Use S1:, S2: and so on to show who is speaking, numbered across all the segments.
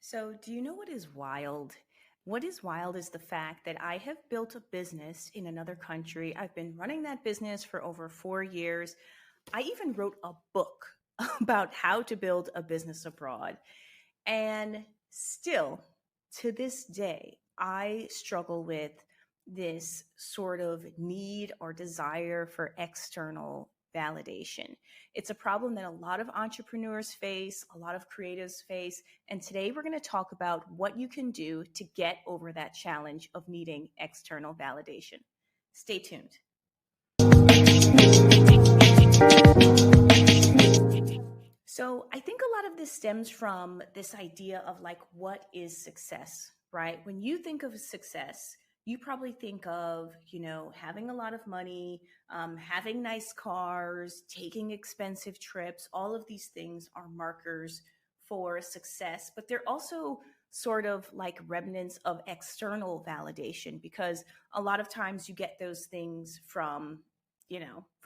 S1: So, do you know what is wild? What is wild is the fact that I have built a business in another country. I've been running that business for over 4 years. I even wrote a book about how to build a business abroad. And still, to this day, I struggle with this sort of need or desire for external validation. It's a problem that a lot of entrepreneurs face, a lot of creatives face. And today we're going to talk about what you can do to get over that challenge of needing external validation. Stay tuned. So I think a lot of this stems from this idea of like, what is success, right? When you think of success, you probably think of, having a lot of money, having nice cars, taking expensive trips. All of these things are markers for success, but they're also sort of like remnants of external validation because a lot of times you get those things from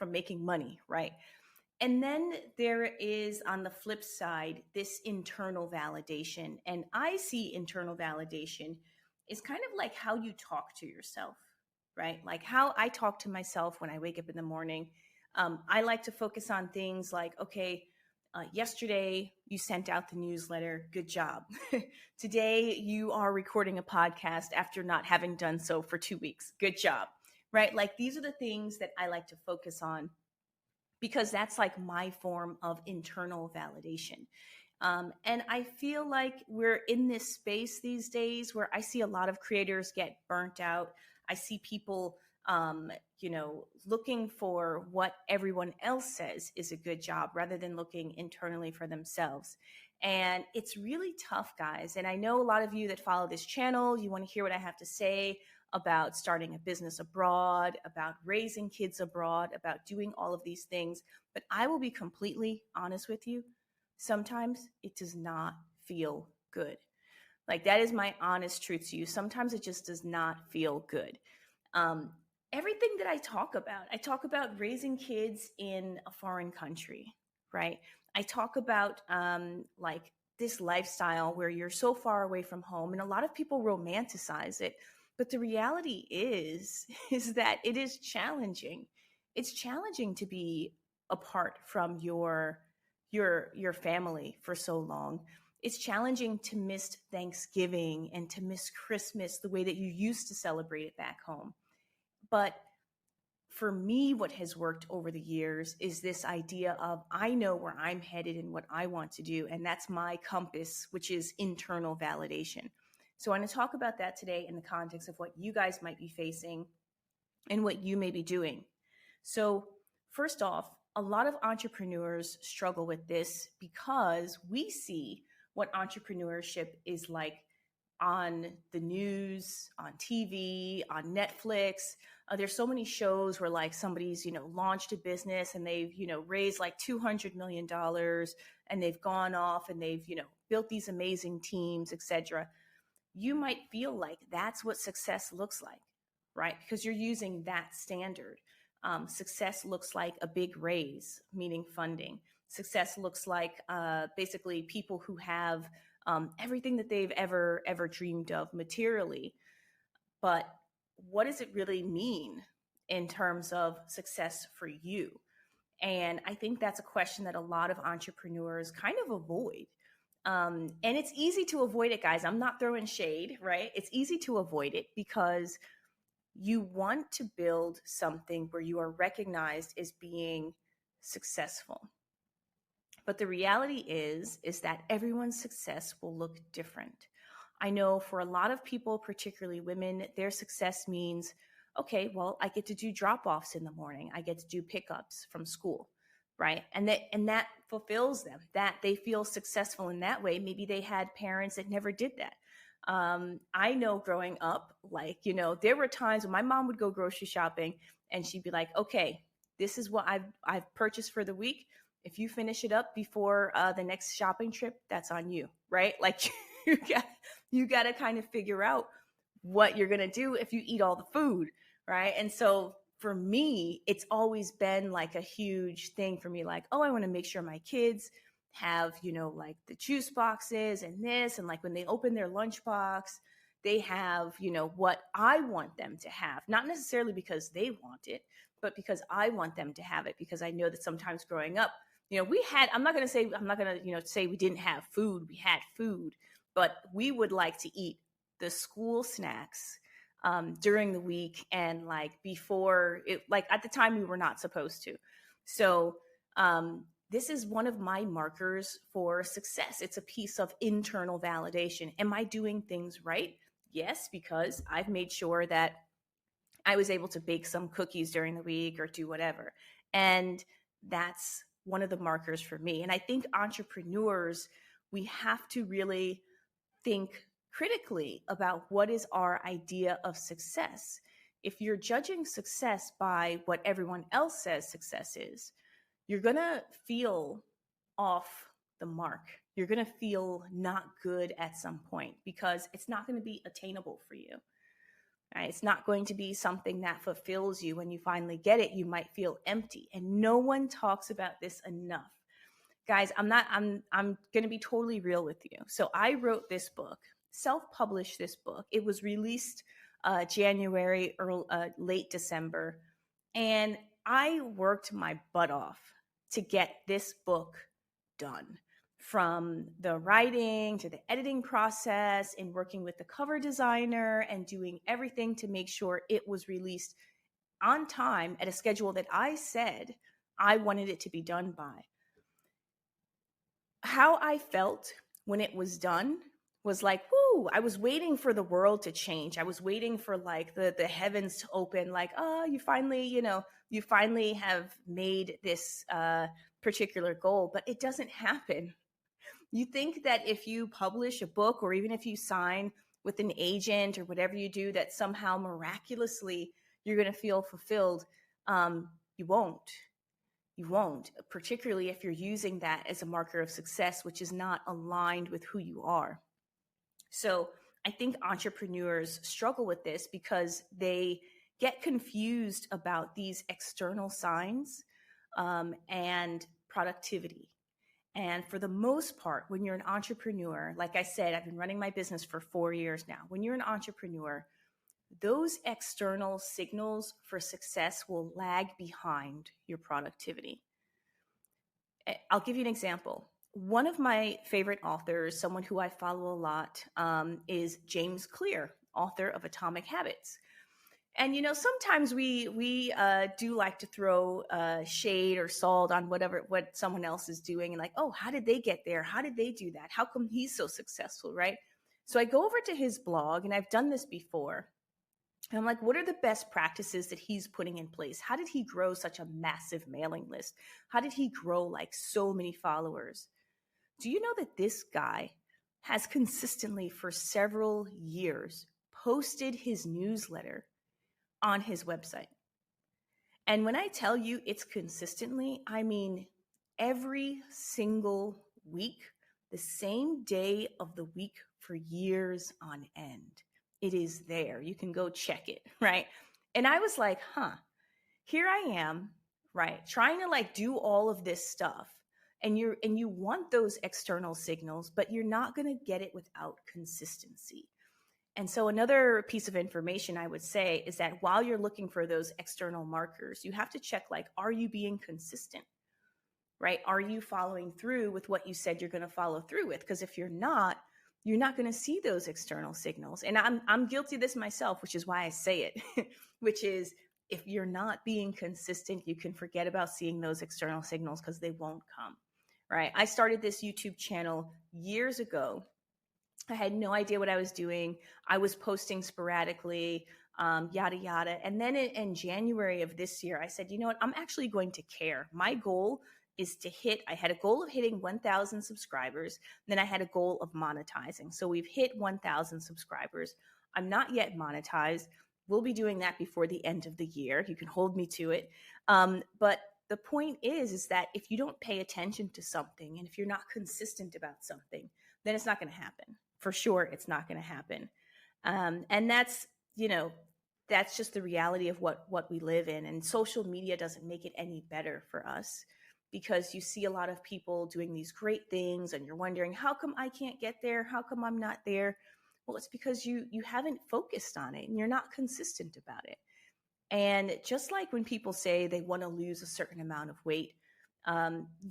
S1: making money, right? And then there is on the flip side, this internal validation. And I see internal validation is kind of like how you talk to yourself, right? Like how I talk to myself when I wake up in the morning. I like to focus on things like, okay, yesterday you sent out the newsletter. Good job. Today you are recording a podcast after not having done so for 2 weeks. Good job, right? Like these are the things that I like to focus on because that's like my form of internal validation. And I feel like we're in this space these days where I see a lot of creators get burnt out. I see people, looking for what everyone else says is a good job rather than looking internally for themselves. And it's really tough, guys. And I know a lot of you that follow this channel, you want to hear what I have to say about starting a business abroad, about raising kids abroad, about doing all of these things. But I will be completely honest with you. Sometimes it does not feel good. Like that is my honest truth to you. Sometimes it just does not feel good. Um, Everything that I talk about raising kids in a foreign country, right? I talk about like this lifestyle where you're so far away from home, and a lot of people romanticize it. But the reality is is that it is challenging. It's challenging to be apart from your family for so long. It's challenging to miss Thanksgiving and to miss Christmas the way that you used to celebrate it back home. But for me, what has worked over the years is this idea of I know where I'm headed and what I want to do. And that's my compass, which is internal validation. So I'm going to talk about that today in the context of what you guys might be facing and what you may be doing. So, first off, a lot of entrepreneurs struggle with this because we see what entrepreneurship is like on the news, on TV, on Netflix. There's so many shows where like somebody's, launched a business and they've, raised like $200 million and they've gone off and they've, built these amazing teams, etc. You might feel like that's what success looks like, right? Because you're using that standard. Success looks like a big raise, meaning funding. Success looks like basically people who have everything that they've ever dreamed of materially. But what does it really mean in terms of success for you? And I think that's a question that a lot of entrepreneurs kind of avoid. And it's easy to avoid it, guys. I'm not throwing shade, right? It's easy to avoid it because you want to build something where you are recognized as being successful. But the reality is that everyone's success will look different. I know for a lot of people, particularly women, their success means, okay, well, I get to do drop-offs in the morning. I get to do pickups from school, right? And that fulfills them, that they feel successful in that way. Maybe they had parents that never did that. I know growing up, like, there were times when my mom would go grocery shopping and she'd be like, okay, this is what I've purchased for the week. If you finish it up before the next shopping trip, that's on you, right? Like you got to kind of figure out what you're going to do if you eat all the food, right? And so for me, it's always been like a huge thing for me, like, oh, I want to make sure my kids have, you know, like the juice boxes and this, and like when they open their lunchbox, they have, you know, what I want them to have, not necessarily because they want it, but because I want them to have it, because I know that sometimes growing up, you know, we had, I'm not going to, you know, say we didn't have food. We had food, but we would like to eat the school snacks during the week, and like before it, like at the time we were not supposed to. So, this is one of my markers for success. It's a piece of internal validation. Am I doing things right? Yes, because I've made sure that I was able to bake some cookies during the week or do whatever. And that's one of the markers for me. And I think entrepreneurs, we have to really think critically about what is our idea of success. If you're judging success by what everyone else says success is, you're going to feel off the mark. You're going to feel not good at some point because it's not going to be attainable for you. Right? It's not going to be something that fulfills you. When you finally get it, you might feel empty. And no one talks about this enough. Guys, I'm going to be totally real with you. So I wrote this book, self-published this book. It was released January or late December. And I worked my butt off to get this book done, from the writing to the editing process and working with the cover designer and doing everything to make sure it was released on time at a schedule that I said I wanted it to be done by. How I felt when it was done was like, whoo, I was waiting for the world to change. I was waiting for like the heavens to open, like, oh, you finally, you know, you finally have made this particular goal, but it doesn't happen. You think that if you publish a book, or even if you sign with an agent or whatever you do, that somehow miraculously you're going to feel fulfilled. You won't. You won't, particularly if you're using that as a marker of success, which is not aligned with who you are. So I think entrepreneurs struggle with this because they get confused about these external signs and productivity. And for the most part, when you're an entrepreneur, like I said, I've been running my business for 4 years now. When you're an entrepreneur, those external signals for success will lag behind your productivity. I'll give you an example. One of my favorite authors, someone who I follow a lot, is James Clear, author of Atomic Habits. And, you know, sometimes we do like to throw shade or salt on what someone else is doing, and like, oh, how did they get there? How did they do that? How come he's so successful, right? So I go over to his blog, and I've done this before. And I'm like, what are the best practices that he's putting in place? How did he grow such a massive mailing list? How did he grow like so many followers? Do you know that this guy has consistently for several years posted his newsletter on his website? And when I tell you it's consistently, I mean every single week, the same day of the week for years on end. It is there. You can go check it, right? And I was like, here I am, right, trying to like do all of this stuff. And you want those external signals, but you're not going to get it without consistency. And so another piece of information I would say is that while you're looking for those external markers, you have to check, like, are you being consistent, right? Are you following through with what you said you're going to follow through with? Because if you're not going to see those external signals. And I'm guilty of this myself, which is why I say it, which is, if you're not being consistent, you can forget about seeing those external signals because they won't come, right? I started this YouTube channel years ago. I had no idea what I was doing. I was posting sporadically, yada, yada. And then in January of this year, I said, you know what? I'm actually going to care. My goal is to I had a goal of hitting 1,000 subscribers. Then I had a goal of monetizing. So we've hit 1,000 subscribers. I'm not yet monetized. We'll be doing that before the end of the year. You can hold me to it. But the point is that if you don't pay attention to something, and if you're not consistent about something, then it's not going to happen. For sure, it's not going to happen. And that's, you know, that's just the reality of what we live in. And social media doesn't make it any better for us. because you see a lot of people doing these great things and you're wondering, how come I can't get there? How come I'm not there? Well, it's because you haven't focused on it and you're not consistent about it. And just like when people say they want to lose a certain amount of weight,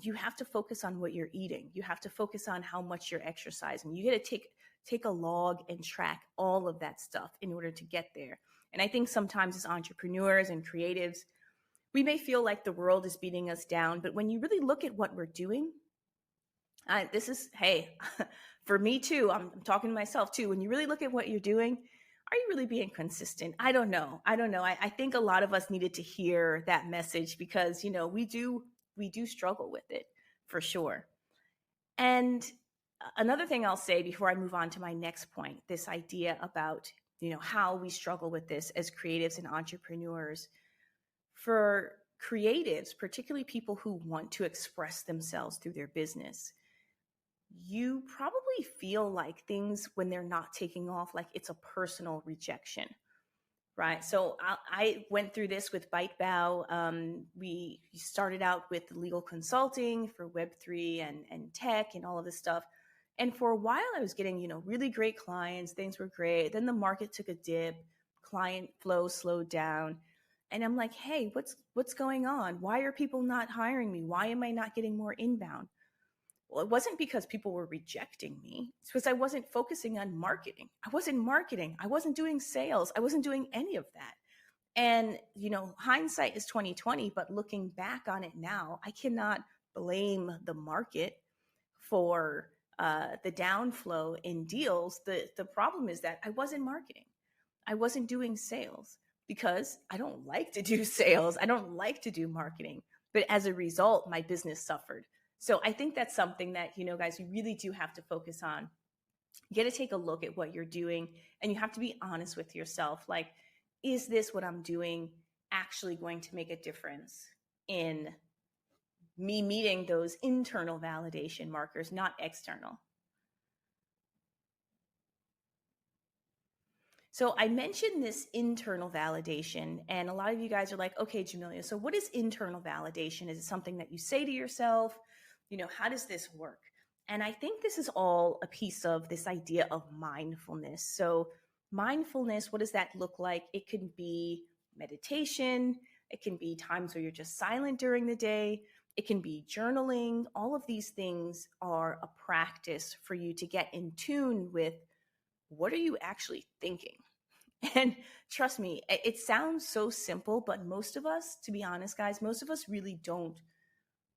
S1: you have to focus on what you're eating. You have to focus on how much you're exercising. You got to take a log and track all of that stuff in order to get there. And I think sometimes as entrepreneurs and creatives, we may feel like the world is beating us down, but when you really look at what we're doing, this is, hey, for me too, I'm talking to myself too. When you really look at what you're doing, are you really being consistent? I don't know. I think a lot of us needed to hear that message because, we do struggle with it for sure. And another thing I'll say before I move on to my next point, this idea about, how we struggle with this as creatives and entrepreneurs. For creatives, particularly people who want to express themselves through their business, you probably feel like things when they're not taking off, like it's a personal rejection, right? So I went through this with BiteBow. We started out with legal consulting for Web3 and tech and all of this stuff. And for a while, I was getting, really great clients. Things were great. Then the market took a dip. Client flow slowed down. And I'm like, hey, what's going on? Why are people not hiring me? Why am I not getting more inbound? Well, it wasn't because people were rejecting me. It's because I wasn't focusing on marketing. I wasn't marketing. I wasn't doing sales. I wasn't doing any of that. And, hindsight is 2020, but looking back on it now, I cannot blame the market for the downflow in deals. The problem is that I wasn't marketing. I wasn't doing sales because I don't like to do sales. I don't like to do marketing. But as a result, my business suffered. So I think that's something that, guys, you really do have to focus on. You got to take a look at what you're doing and you have to be honest with yourself. Like, is this what I'm doing actually going to make a difference in me meeting those internal validation markers, not external? So I mentioned this internal validation, and a lot of you guys are like, okay, Jamelia, so what is internal validation? Is it something that you say to yourself? How does this work? And I think this is all a piece of this idea of mindfulness. So mindfulness, what does that look like? It can be meditation. It can be times where you're just silent during the day. It can be journaling. All of these things are a practice for you to get in tune with what are you actually thinking? And trust me, it sounds so simple, but most of us, to be honest, guys, most of us really don't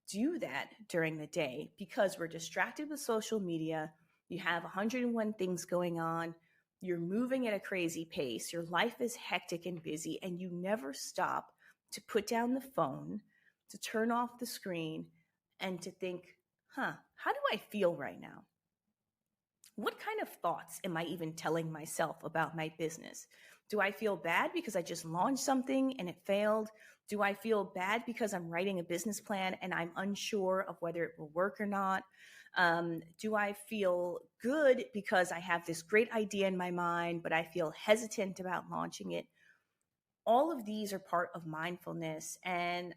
S1: do that during the day because we're distracted with social media. You have 101 things going on. You're moving at a crazy pace. Your life is hectic and busy, and you never stop to put down the phone, to turn off the screen, and to think, how do I feel right now? What kind of thoughts am I even telling myself about my business? Do I feel bad because I just launched something and it failed? Do I feel bad because I'm writing a business plan and I'm unsure of whether it will work or not? Do I feel good because I have this great idea in my mind, but I feel hesitant about launching it? All of these are part of mindfulness. And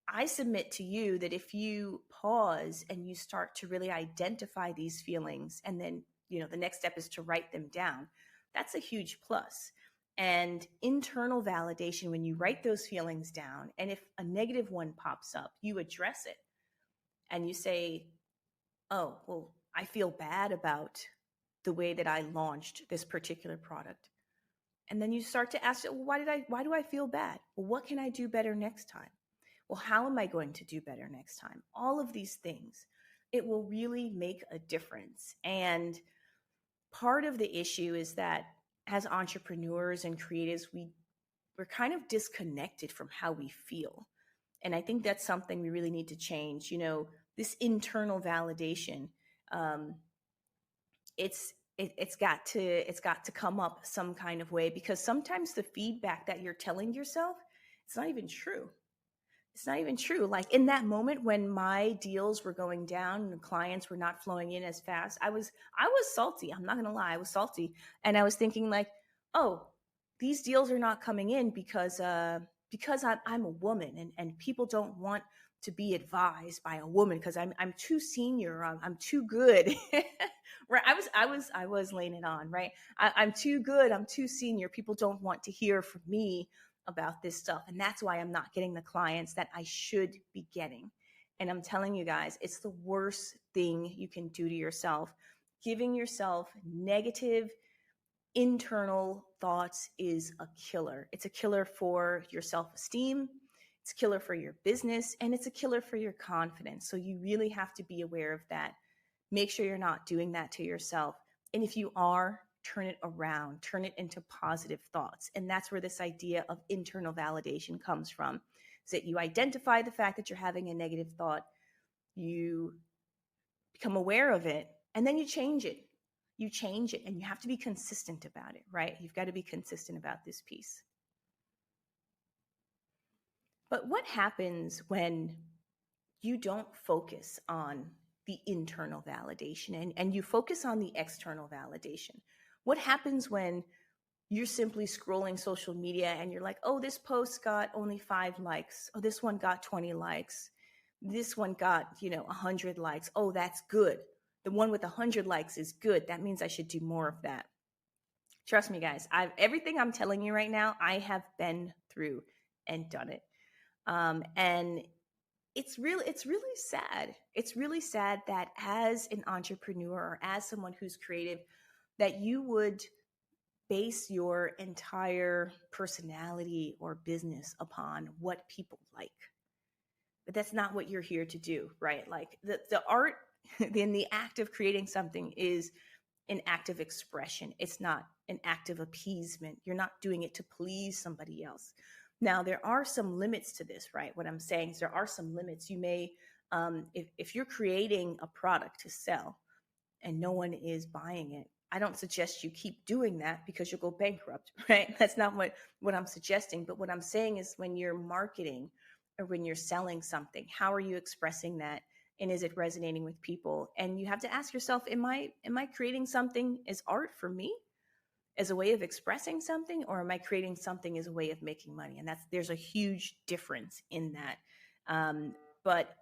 S1: I submit to you that if you pause and you start to really identify these feelings, and then, the next step is to write them down, that's a huge plus. And internal validation, when you write those feelings down, and if a negative one pops up, you address it and you say, oh, well, I feel bad about the way that I launched this particular product. And then you start to ask, well, why do I feel bad? Well, what can I do better next time? Well, how am I going to do better next time? All of these things, it will really make a difference. And part of the issue is that as entrepreneurs and creatives, we're kind of disconnected from how we feel. And I think that's something we really need to change. This internal validation, it's got to come up some kind of way, because sometimes the feedback that you're telling yourself, it's not even true. It's not even true. Like in that moment when my deals were going down and the clients were not flowing in as fast, I was salty. I'm not going to lie. I was salty. And I was thinking like, oh, these deals are not coming in because I'm a woman and people don't want to be advised by a woman because I'm too senior, I'm too good. Right? I was laying it on, right? I'm too good, I'm too senior. People don't want to hear from me about this stuff, and that's why I'm not getting the clients that I should be getting. And I'm telling you guys, it's the worst thing you can do to yourself. Giving yourself negative internal thoughts is a killer. It's a killer for your self-esteem, it's a killer for your business, and it's a killer for your confidence. So you really have to be aware of that. Make sure you're not doing that to yourself. And if you are, turn it around, turn it into positive thoughts. And that's where this idea of internal validation comes from. Is that you identify the fact that you're having a negative thought, you become aware of it, and then you change it. You change it, and you have to be consistent about it, right? You've got to be consistent about this piece. But what happens when you don't focus on the internal validation and you focus on the external validation? What happens when you're simply scrolling social media and you're like, oh, this post got only 5 likes. Oh, this one got 20 likes. This one got, 100 likes. Oh, that's good. The one with 100 likes is good. That means I should do more of that. Trust me, guys. Everything I'm telling you right now, I have been through and done it. And it's really sad. It's really sad that as an entrepreneur or as someone who's creative, that you would base your entire personality or business upon what people like. But that's not what you're here to do, right? Like the art in the act of creating something is an act of expression. It's not an act of appeasement. You're not doing it to please somebody else. Now, there are some limits to this, right? What I'm saying is there are some limits. You may, if you're creating a product to sell and no one is buying it, I don't suggest you keep doing that because you'll go bankrupt, right? That's not what I'm suggesting. But what I'm saying is when you're marketing or when you're selling something, how are you expressing that? And is it resonating with people? And you have to ask yourself, am I creating something as art for me, as a way of expressing something, or am I creating something as a way of making money? And there's a huge difference in that. But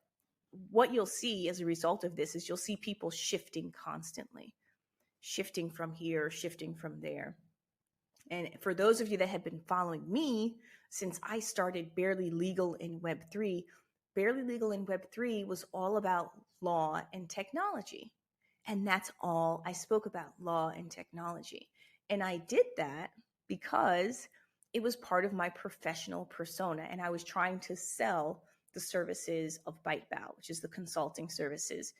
S1: what you'll see as a result of this is you'll see people shifting constantly, shifting from here, shifting from there. And for those of you that have been following me since I started Barely Legal in Web3, Barely Legal in Web3 was all about law and technology. And that's all I spoke about, law and technology. And I did that because it was part of my professional persona. And I was trying to sell the services of ByteBow, which is the consulting services.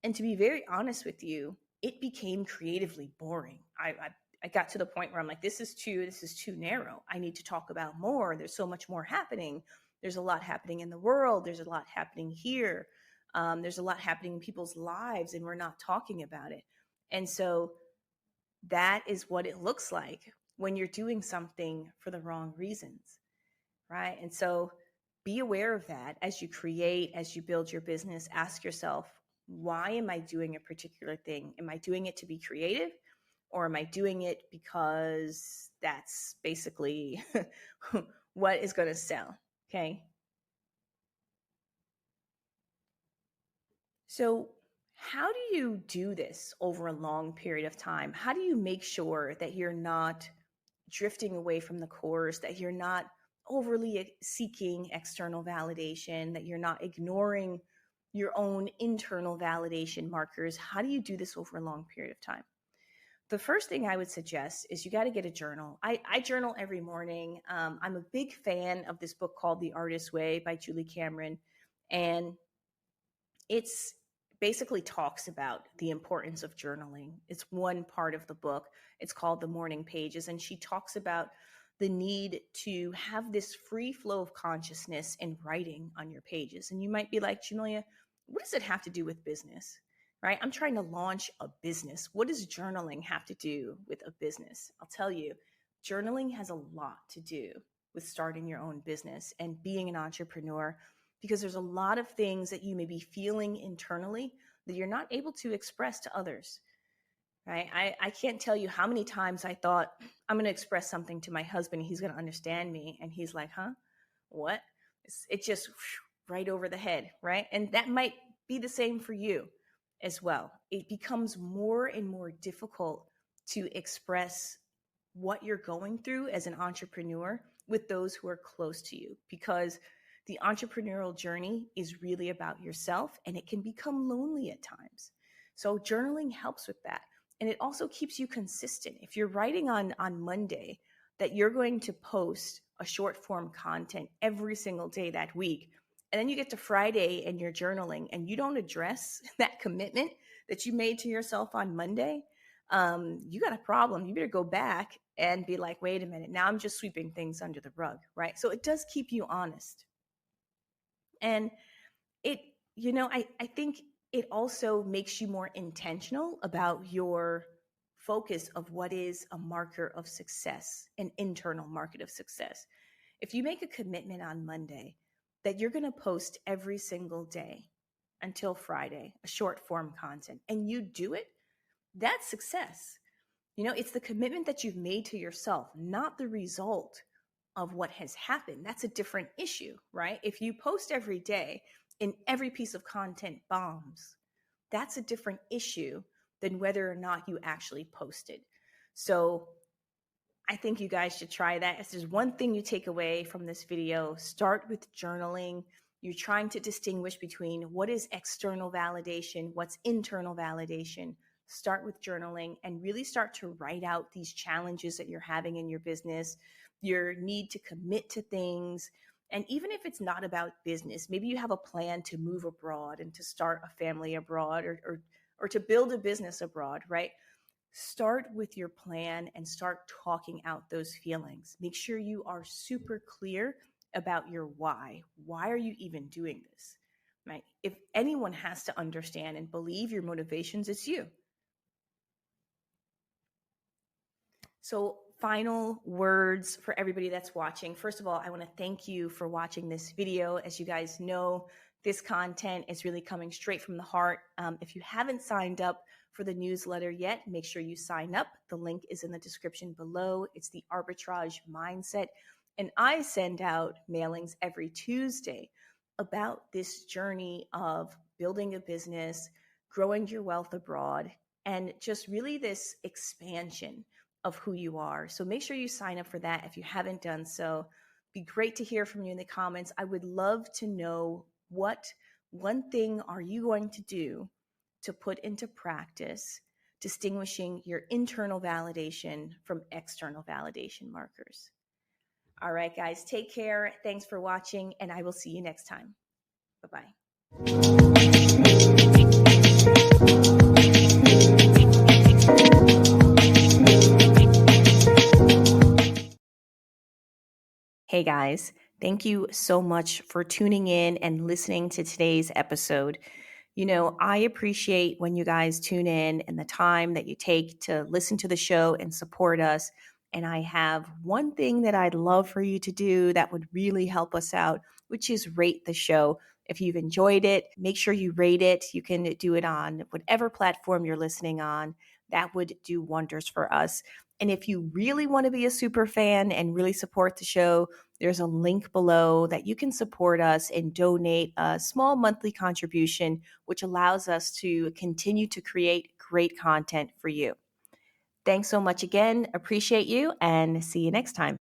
S1: And to be very honest with you, it became creatively boring. I got to the point where I'm like, this is too narrow. I need to talk about more. There's so much more happening. There's a lot happening in the world. There's a lot happening here. There's a lot happening in people's lives, and we're not talking about it. And so that is what it looks like when you're doing something for the wrong reasons, right? And so be aware of that as you create, as you build your business. Ask yourself, why am I doing a particular thing? Am I doing it to be creative? Or am I doing it because that's basically what is going to sell? Okay. So how do you do this over a long period of time? How do you make sure that you're not drifting away from the course, that you're not overly seeking external validation, that you're not ignoring your own internal validation markers? How do you do this over a long period of time? The first thing I would suggest is you got to get a journal. I journal every morning. I'm a big fan of this book called The Artist's Way by Julie Cameron. And it's basically talks about the importance of journaling. It's one part of the book. It's called The Morning Pages. And she talks about the need to have this free flow of consciousness in writing on your pages. And you might be like, Jamelia, what does it have to do with business? Right? I'm trying to launch a business. What does journaling have to do with a business? I'll tell you, journaling has a lot to do with starting your own business and being an entrepreneur, because there's a lot of things that you may be feeling internally that you're not able to express to others. Right? I can't tell you how many times I thought, I'm going to express something to my husband. He's going to understand me. And he's like, huh? What? It just right over the head, right? And that might be the same for you as well. It becomes more and more difficult to express what you're going through as an entrepreneur with those who are close to you, because the entrepreneurial journey is really about yourself and it can become lonely at times. So journaling helps with that. And it also keeps you consistent. If you're writing on Monday that you're going to post a short form content every single day that week, and then you get to Friday and you're journaling and you don't address that commitment that you made to yourself on Monday, you got a problem. You better go back and be like, wait a minute, now I'm just sweeping things under the rug, right? So it does keep you honest. And it, I think it also makes you more intentional about your focus of what is a marker of success, an internal market of success. If you make a commitment on Monday that you're going to post every single day until Friday, a short form content, and you do it, that's success. It's the commitment that you've made to yourself, not the result of what has happened. That's a different issue, right? If you post every day and every piece of content bombs, that's a different issue than whether or not you actually posted. So I think you guys should try that. If there's one thing you take away from this video, start with journaling. You're trying to distinguish between what is external validation, what's internal validation. Start with journaling and really start to write out these challenges that you're having in your business, your need to commit to things. And even if it's not about business, maybe you have a plan to move abroad and to start a family abroad, or to build a business abroad, right? Start with your plan and start talking out those feelings. Make sure you are super clear about your why. Why are you even doing this? Right? If anyone has to understand and believe your motivations, it's you. So, final words for everybody that's watching. First of all, I want to thank you for watching this video. As you guys know, this content is really coming straight from the heart. If you haven't signed up for the newsletter yet, make sure you sign up. The link is in the description below. It's the Arbitrage Mindset. And I send out mailings every Tuesday about this journey of building a business, growing your wealth abroad, and just really this expansion of who you are. So make sure you sign up for that if you haven't done so. Be great to hear from you in the comments. I would love to know, what one thing are you going to do to put into practice, distinguishing your internal validation from external validation markers. All right, guys, take care. Thanks for watching, and I will see you next time. Bye-bye. Hey guys, thank you so much for tuning in and listening to today's episode. I appreciate when you guys tune in and the time that you take to listen to the show and support us. And I have one thing that I'd love for you to do that would really help us out, which is rate the show. If you've enjoyed it, make sure you rate it. You can do it on whatever platform you're listening on. That would do wonders for us. And if you really want to be a super fan and really support the show, there's a link below that you can support us and donate a small monthly contribution, which allows us to continue to create great content for you. Thanks so much again. Appreciate you, and see you next time.